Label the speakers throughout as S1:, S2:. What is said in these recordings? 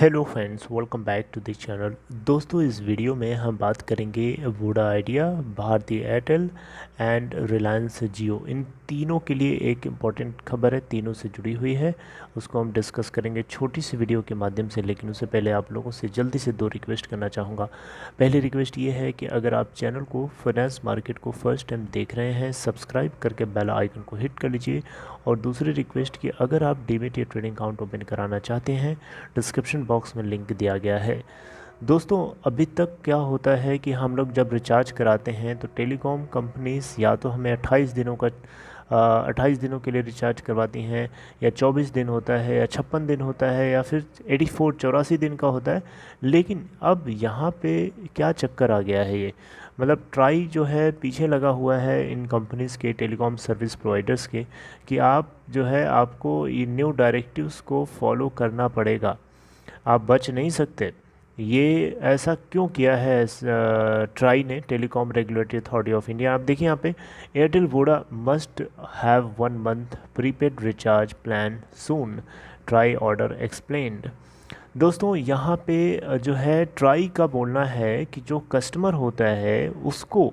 S1: Hello friends, welcome back to the channel. दोस्तों, इस video में हम बात करेंगे Voda Idea, Bharti Airtel and Reliance Jio. इन तीनों के लिए एक इम्पॉर्टेंट खबर है, तीनों से जुड़ी हुई है। उसको हम डिस्कस करेंगे छोटी सी वीडियो के माध्यम से। लेकिन उससे पहले आप लोगों से जल्दी से दो रिक्वेस्ट करना चाहूँगा। पहली रिक्वेस्ट ये है कि अगर आप चैनल को, फाइनेंस मार्केट को फर्स्ट टाइम देख रहे हैं, सब्सक्राइब करके बेल आइकन को हिट कर लीजिए। और दूसरी रिक्वेस्ट कि अगर आप डीमैट या ट्रेडिंग अकाउंट ओपन कराना चाहते हैं, डिस्क्रिप्शन बॉक्स में लिंक दिया गया है। दोस्तों, अभी तक क्या होता है कि हम लोग जब रिचार्ज कराते हैं तो टेलीकॉम कंपनीज या तो हमें 28 दिनों के लिए रिचार्ज करवाती हैं, या 24 दिन होता है, या 56 दिन होता है, या फिर 84 दिन का होता है। लेकिन अब यहाँ पे क्या चक्कर आ गया है, ये मतलब ट्राई जो है पीछे लगा हुआ है इन कंपनीज़ के, टेलीकॉम सर्विस प्रोवाइडर्स के, कि आप जो है आपको ये न्यू डायरेक्टिव्स को फॉलो करना पड़ेगा, आप बच नहीं सकते। ये ऐसा क्यों किया है ट्राई ने, telecom regulatory authority of India. आप देखिए यहाँ पे, Airtel Voda must have 1 month prepaid recharge plan soon, try order explained. दोस्तों, यहाँ पे जो है ट्राई का बोलना है कि जो कस्टमर होता है उसको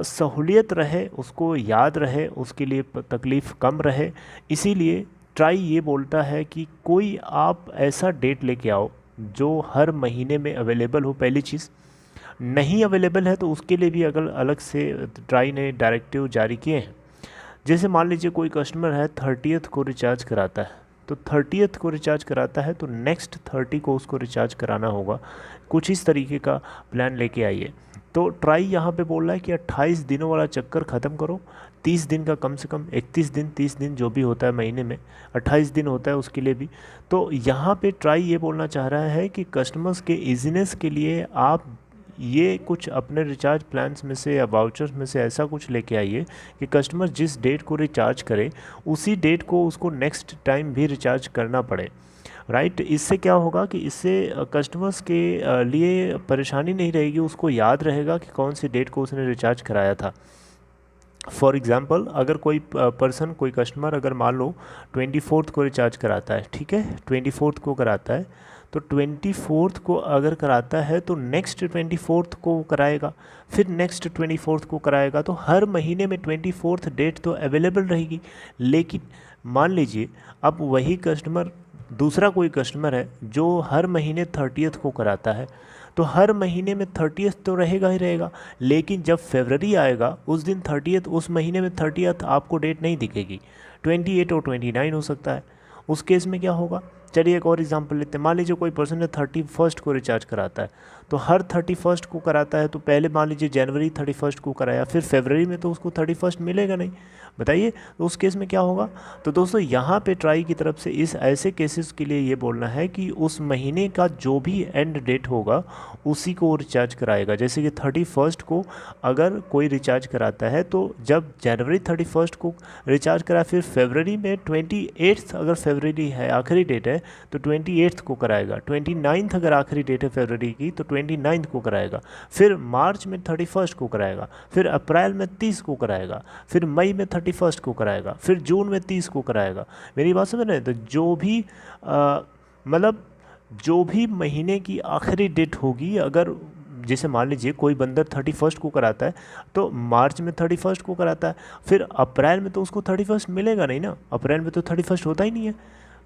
S1: सहूलियत रहे, उसको याद रहे, उसके लिए तकलीफ़ कम रहे। इसीलिए ट्राई ये बोलता है कि कोई आप ऐसा डेट लेके आओ जो हर महीने में अवेलेबल हो। पहली चीज़, नहीं अवेलेबल है तो उसके लिए भी अगर अलग से ट्राई ने डायरेक्टिव जारी किए हैं। जैसे मान लीजिए कोई कस्टमर है 30th को रिचार्ज कराता है, तो 30th को रिचार्ज कराता है तो नेक्स्ट 30 को उसको रिचार्ज कराना होगा। कुछ इस तरीके का प्लान लेके आइए। तो ट्राई यहाँ पे बोल रहा है कि 28 दिनों वाला चक्कर ख़त्म करो। 30 दिन का कम से कम 31 दिन, 30 दिन जो भी होता है महीने में, 28 दिन होता है उसके लिए भी। तो यहाँ पे ट्राई ये बोलना चाह रहा है कि कस्टमर्स के ईजीनेस के लिए आप ये कुछ अपने रिचार्ज प्लान्स में से या वाउचर्स में से ऐसा कुछ लेके आइए कि कस्टमर जिस डेट को रिचार्ज करे उसी डेट को उसको नेक्स्ट टाइम भी रिचार्ज करना पड़े। राइट, इससे क्या होगा कि इससे कस्टमर्स के लिए परेशानी नहीं रहेगी, उसको याद रहेगा कि कौन सी डेट को उसने रिचार्ज कराया था। फॉर एग्ज़ाम्पल, अगर कोई पर्सन, कोई कस्टमर अगर मान लो 24th को रिचार्ज कराता है, ठीक है, 24th को कराता है, तो 24th को अगर कराता है तो नेक्स्ट 24th को कराएगा, फिर नेक्स्ट 24th को कराएगा। तो हर महीने में 24th डेट तो अवेलेबल रहेगी। लेकिन मान लीजिए अब वही कस्टमर, दूसरा कोई कस्टमर है जो हर महीने 30th को कराता है, तो हर महीने में 30th तो रहेगा ही रहेगा। लेकिन जब फरवरी आएगा उस दिन 30th, उस महीने में 30th आपको डेट नहीं दिखेगी, 28 और 29 हो सकता है। उस केस में क्या होगा, चलिए एक और एग्जांपल लेते हैं। मान लीजिए कोई पर्सन ने 31st को रिचार्ज कराता है, तो हर 31st को कराता है, तो पहले मान लीजिए जनवरी 31st को कराया, फिर फरवरी में तो उसको 31st मिलेगा नहीं, बताइए, तो उस केस में क्या होगा। तो दोस्तों, यहाँ पे ट्राई की तरफ से इस ऐसे केसेस के लिए ये बोलना है कि उस महीने का जो भी एंड डेट होगा उसी को रिचार्ज कराएगा। जैसे कि 31st को अगर कोई रिचार्ज कराता है, तो जब जनवरी 31st को रिचार्ज करा, फिर फरवरी में 28th, अगर फरवरी है आखिरी डेट है तो 28th को कराएगा, 29th अगर आखिरी डेट है फरवरी की तो 29th को कराएगा, फिर मार्च में 31st को कराएगा, फिर अप्रैल में 30 को कराएगा, फिर मई में 31st को कराएगा, फिर जून में 30 को कराएगा। मेरी बात समझ रहे हैं? तो जो भी मतलब जो भी महीने की आखिरी डेट होगी, अगर जैसे मान लीजिए कोई बंदा 31st को कराता है तो मार्च में 31st को कराता है, फिर अप्रैल में तो उसको 31st मिलेगा नहीं ना, अप्रैल में तो 31st होता ही नहीं है,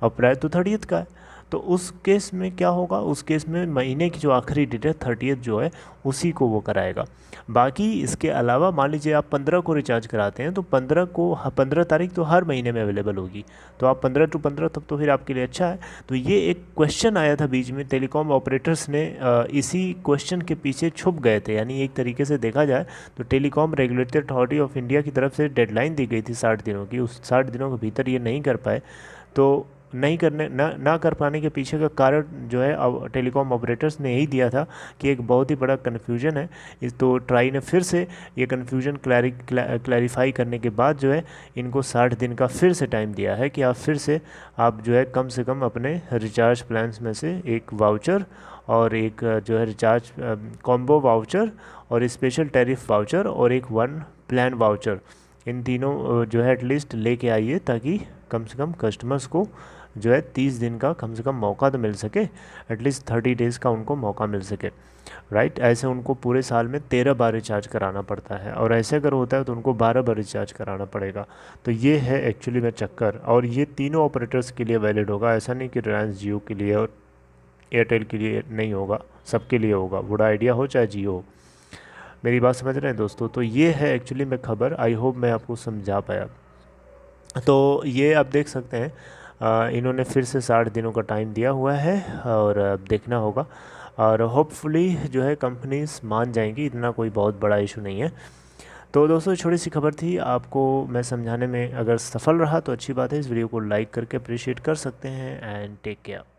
S1: अप्रैल तो 30th का है। तो उस केस में क्या होगा, उस केस में महीने की जो आखिरी डेट है 30th जो है उसी को वो कराएगा। बाकी इसके अलावा मान लीजिए आप 15 को रिचार्ज कराते हैं, तो 15 तारीख तो हर महीने में अवेलेबल होगी, तो आप 15 to 15 तक तो फिर आपके लिए अच्छा है। तो ये एक क्वेश्चन आया था बीच में, टेलीकॉम ऑपरेटर्स ने इसी क्वेश्चन के पीछे छुप गए थे। यानी एक तरीके से देखा जाए तो telecom regulatory authority of India की तरफ से डेडलाइन दी गई थी 60 दिनों की, उस 60 दिनों के भीतर ये नहीं कर पाए। तो नहीं करने ना कर पाने के पीछे का कारण जो है अब टेलीकॉम ऑपरेटर्स ने यही दिया था कि एक बहुत ही बड़ा कन्फ्यूजन है। इस तो ट्राई ने फिर से ये कन्फ्यूजन क्लैरिफाई करने के बाद जो है इनको 60 दिन का फिर से टाइम दिया है कि आप फिर से आप जो है कम से कम अपने रिचार्ज प्लान्स में से एक वाउचर और एक जो है रिचार्ज कॉम्बो वाउचर और स्पेशल टैरिफ वाउचर और एक 1 प्लान वाउचर, इन तीनों जो है एटलीस्ट लेके आइए, ताकि कम से कम कस्टमर्स को जो है 30 दिन का कम से कम मौका तो मिल सके, एटलीस्ट 30 डेज़ का उनको मौका मिल सके, राइट। ऐसे उनको पूरे साल में 13 बार रिचार्ज कराना पड़ता है, और ऐसे अगर होता है तो उनको 12 बार रिचार्ज कराना पड़ेगा। तो ये है एक्चुअली में चक्कर, और ये तीनों ऑपरेटर्स के लिए वैलिड होगा। ऐसा नहीं कि रिलायंस जियो के लिए और एयरटेल के लिए नहीं होगा, सबके लिए होगा, वोडा आइडिया हो चाहे जियो हो। मेरी बात समझ रहे हैं दोस्तों? तो ये है एक्चुअली में खबर। आई होप मैं आपको समझा पाया। तो ये आप देख सकते हैं, इन्होंने फिर से 60 दिनों का टाइम दिया हुआ है, और अब देखना होगा, और होपफुली जो है कंपनीज मान जाएंगी, इतना कोई बहुत बड़ा इशू नहीं है। तो दोस्तों छोटी सी खबर थी, आपको मैं समझाने में अगर सफल रहा तो अच्छी बात है। इस वीडियो को लाइक करके अप्रिशिएट कर सकते हैं, एंड टेक केयर।